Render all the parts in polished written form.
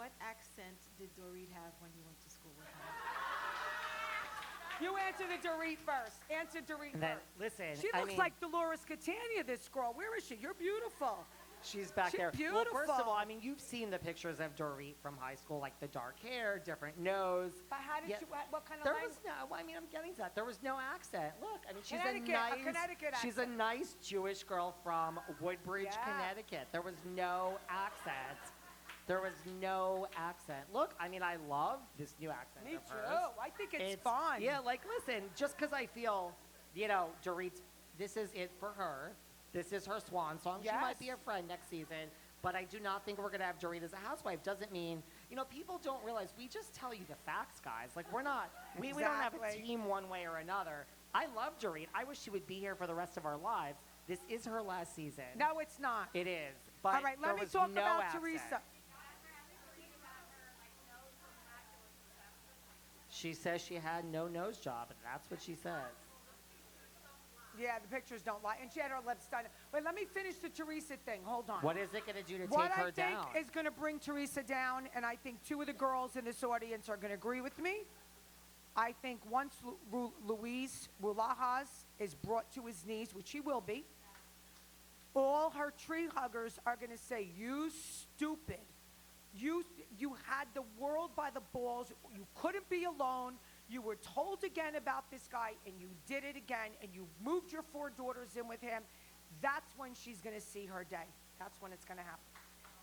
what accent did Dorit have when you went to school with her? You answer the Dorit first. Answer Dorit And then, first. listen, She I looks mean, like Dolores Catania, this girl. Where is she? You're beautiful. she's back she's there. beautiful. Well, first of all, I mean, you've seen the pictures of Dorit from high school, like the dark hair, different nose. But how did Yeah. you, what kind of There language? was no, I mean, I'm getting to that. There was no accent. Look, I mean, she's Connecticut, a Connecticut she's a accent. nice Jewish girl from Woodbridge, Yeah. Connecticut. There was no accent. There was no accent. Look, I mean, I love this new accent Me of too. hers. I think it's fun. Yeah, like, listen, just because I feel, Dorit's, this is it for her. This is her swan song. She might be Yes. a friend next season, but I do not think we're going to have Dorit as a housewife. Doesn't mean, people don't realize we just tell you the facts, guys. Like, we're not, we don't have a Exactly. team one way or another. I love Dorit. I wish she would be here for the rest of our lives. This is her last season. No, it's not. It is. But All right, let there me was talk no about accent. Teresa. She says she had no nose job, and that's what she says. Yeah, the pictures don't lie. And she had her lips done. Wait, let me finish the Teresa thing. Hold on. What is it going to do to What take her I think down? is going to bring Teresa down, and I think two of the girls in this audience are going to agree with me. I think once Luis Rulajas is brought to his knees, which he will be, all her tree huggers are going to say, "You stupid. You had the world by the balls. You couldn't be alone. You were told again about this guy, and you did it again, and you moved your 4 daughters in with him." That's when she's going to see her day. That's when it's going to happen.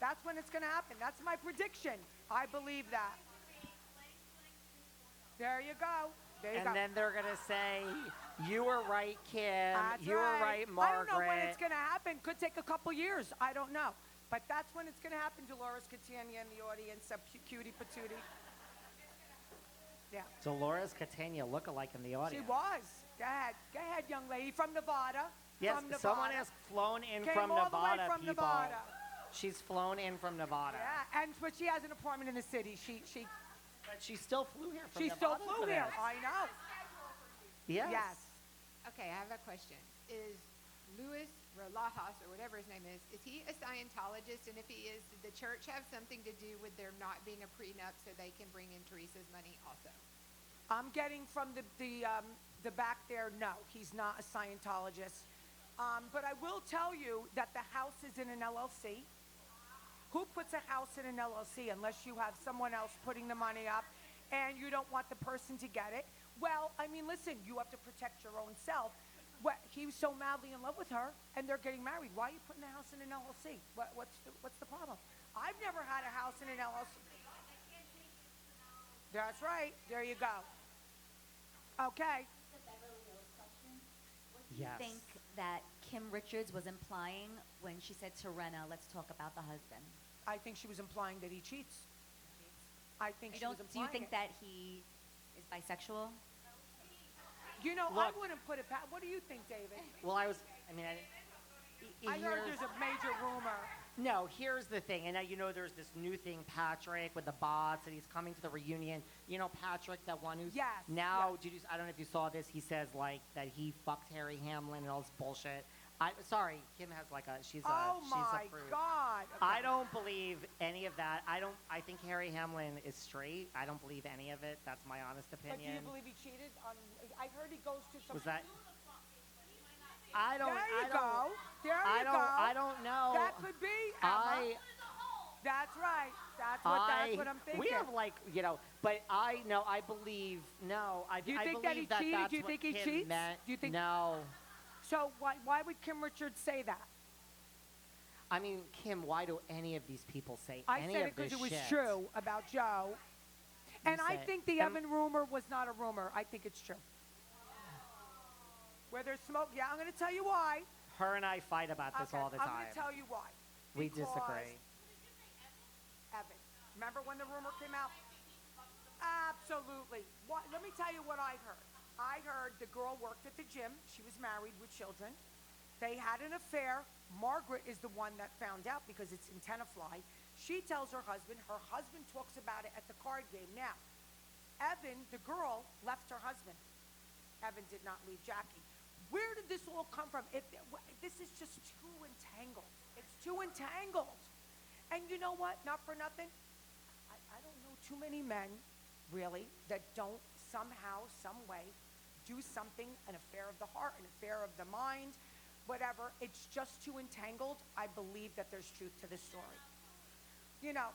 That's when it's going to happen. That's my prediction. I believe that. There you go. There you go. And then they're going to say, "You were right, Kim. That's you were right, I Margaret." don't know when it's going to happen. Could take a couple years. I don't know. But that's when it's going to happen. Dolores Catania in the audience, a cutie patootie. Yeah. Dolores Catania look-alike in the She audience. was. Go ahead, young lady from Nevada. Yes, from Nevada. someone has flown in Came from all Nevada, the way from people. Nevada. She's flown in from Nevada. Yeah, but she has an apartment in the city. She But she still flew here from she Nevada. still flew for here. this. I know. Yes. Yes. Okay, I have a question. Is Luis Relajas, or whatever his name is he a Scientologist? And if he is, did the church have something to do with there not being a prenup so they can bring in Teresa's money also? I'm getting from the back there, no, he's not a Scientologist. But I will tell you that the house is in an LLC. Who puts a house in an LLC unless you have someone else putting the money up and you don't want the person to get it? Well, I mean, listen, you have to protect your own self. He was so madly in love with her, and they're getting married. Why are you putting the house in an LLC? What's the problem? I've never had a house in an LLC. That's right. There you go. Okay. Yes. Think that Kim Richards was implying when she said to Renna, "Let's talk about the husband"? I think she was implying that he cheats. I think You she was don't, do you implying think it. that he is bisexual? You know, Look. I wouldn't put it past. What do you think, David? Well, I mean, I heard there's a major rumor. No, here's the thing, and now there's this new thing, Patrick, with the bots, and he's coming to the reunion. You know Patrick, that one who's Yes, now. yes. I don't know if you saw this. He says like that he fucked Harry Hamlin and all this bullshit. Sorry, Kim has like she's Oh she's my a prude. God. I Okay. don't believe any of that. I think Harry Hamlin is straight. I don't believe any of it. That's my honest But do you opinion. believe he cheated? I heard he goes to some. Was that? I don't. There I you don't, go. There I you don't. go. I don't know. That could be. Emma. That's right. That's what I'm thinking. We have but I believe I Do you I think believe that he cheated? that's Do you what think he Kim cheats? meant. Do you think- No. So why would Kim Richards say that? I mean, Kim, why do any of these people say I any said of it because this it was shit? true about Joe. And I said- think the and- Evan rumor was not a rumor. I think it's true. Where there's smoke, yeah, I'm going to tell you why. Her and I fight about this Okay, all the I'm time. going to tell you why. We Because disagree. Evan, remember when the rumor came out? Absolutely. Let me tell you what I heard. I heard the girl worked at the gym. She was married with children. They had an affair. Margaret is the one that found out because it's in Tenafly. She tells her husband. Her husband talks about it at the card game. Now, Evan, the girl, left her husband. Evan did not leave Jackie. Where did this all come from? This is just too entangled. It's too entangled. And you know what? Not for nothing. too many men, really, that don't somehow, some way, do something, an affair of the heart, an affair of the mind, whatever. It's just too entangled. I believe that there's truth to this story. You know,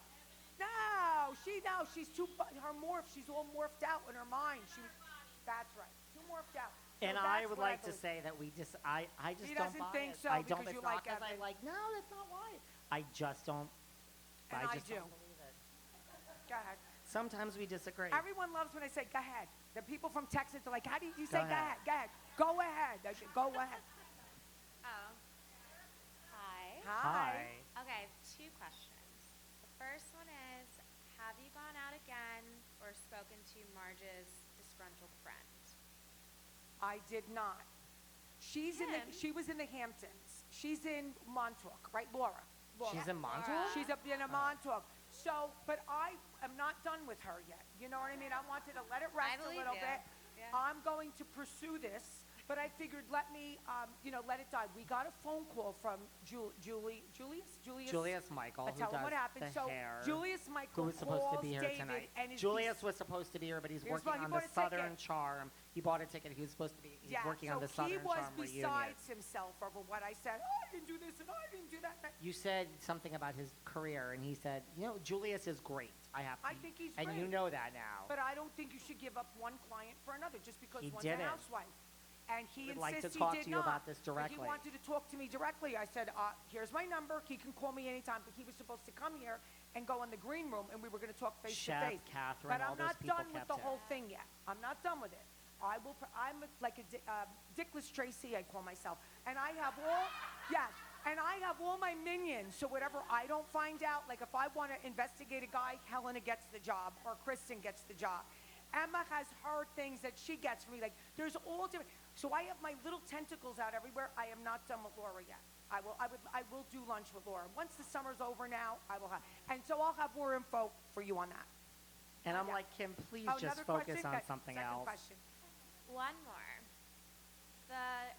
she's too, her she's all morphed out in her mind. That's right, too morphed out. So And I would what like to believe. say that we just, I just He don't doesn't buy think it. so I don't, because it's you not like 'cause I Evan. like, no, that's not why. I just don't, And I just do. don't believe it. Go ahead. Sometimes we disagree. Everyone loves when I say, go ahead. The people from Texas are like, how do you Go say, go ahead. ahead, go ahead. Go ahead. I say, go ahead. Oh. Hi. Hi. Okay, I have two questions. The first one is, have you gone out again or spoken to Marge's disgruntled friend? I did not. She was in the Hamptons. She's in Montauk, right, Laura? She's in Montauk? She's up in a Montauk. So, but I am not done with her yet. You know what I mean? I wanted to let it rest a believe little you. bit. Yeah. I'm going to pursue this, but I figured let me, let it die. We got a phone call from Julius Michael, who tell him does what happened. the so hair. Julius Who Michael was supposed to calls be here David tonight? and is Julius was supposed to be here, but he's Here's working why he on bought the a ticket. Southern Charm. He bought a ticket. He was supposed to be. He's working on the Southern he was Charm reunion. besides himself over what I said. Oh, I didn't do this and I didn't do that. You said something about his career, and he said, Julius is great. I think he's and great. you know that now. But I don't think you should give up one client for another just because He one's didn't. a housewife. And he We'd like to insists talk he did to you not. about this But directly. he wanted to talk to me directly. I said, here's my number. He can call me anytime. But he was supposed to come here and go in the green room, and we were going to talk face to Chef, face. Catherine, But all I'm those not people done with kept the it. whole thing yet. I'm not done with it. I'm like a Dickless Tracy, I call myself. And I have all my minions. So whatever I don't find out, like if I want to investigate a guy, Helena gets the job or Kristen gets the job. Emma has her things that she gets for me. Like there's all different. So I have my little tentacles out everywhere. I am not done with Laura yet. I will do lunch with Laura. Once the summer's over now, I will have. And so I'll have more info for you on that. And I'm Yeah. like, Kim, please Oh, just another focus question? on Okay, something second else. Question. One more. The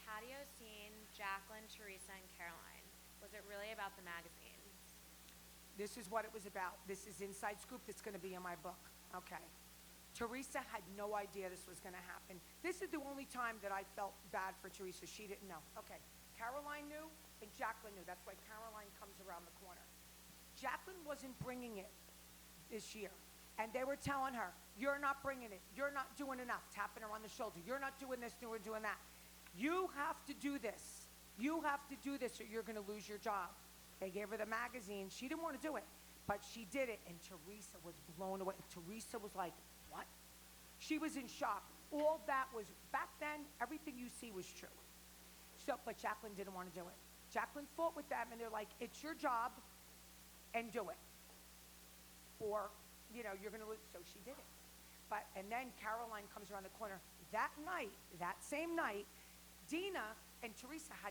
patio scene, Jacqueline, Teresa, and Caroline. Was it really about the magazines? This is what it was about. This is inside scoop that's going to be in my book. Okay. Teresa had no idea this was going to happen. This is the only time that I felt bad for Teresa. She didn't know. Okay. Caroline knew and Jacqueline knew. That's why Caroline comes around the corner. Jacqueline wasn't bringing it this year. And they were telling her, you're not bringing it. You're not doing enough. Tapping her on the shoulder. You're not doing this, doing that. You have to do this. You have to do this or you're going to lose your job. They gave her the magazine. She didn't want to do it, but she did it. And Teresa was blown away. Teresa was like, what? She was in shock. All that was, back then, everything you see was true. So, but Jacqueline didn't want to do it. Jacqueline fought with them, and they're like, it's your job, and do it. Or, you're going to lose. So she did it. And then Caroline comes around the corner. That night, that same night, Dina and Teresa had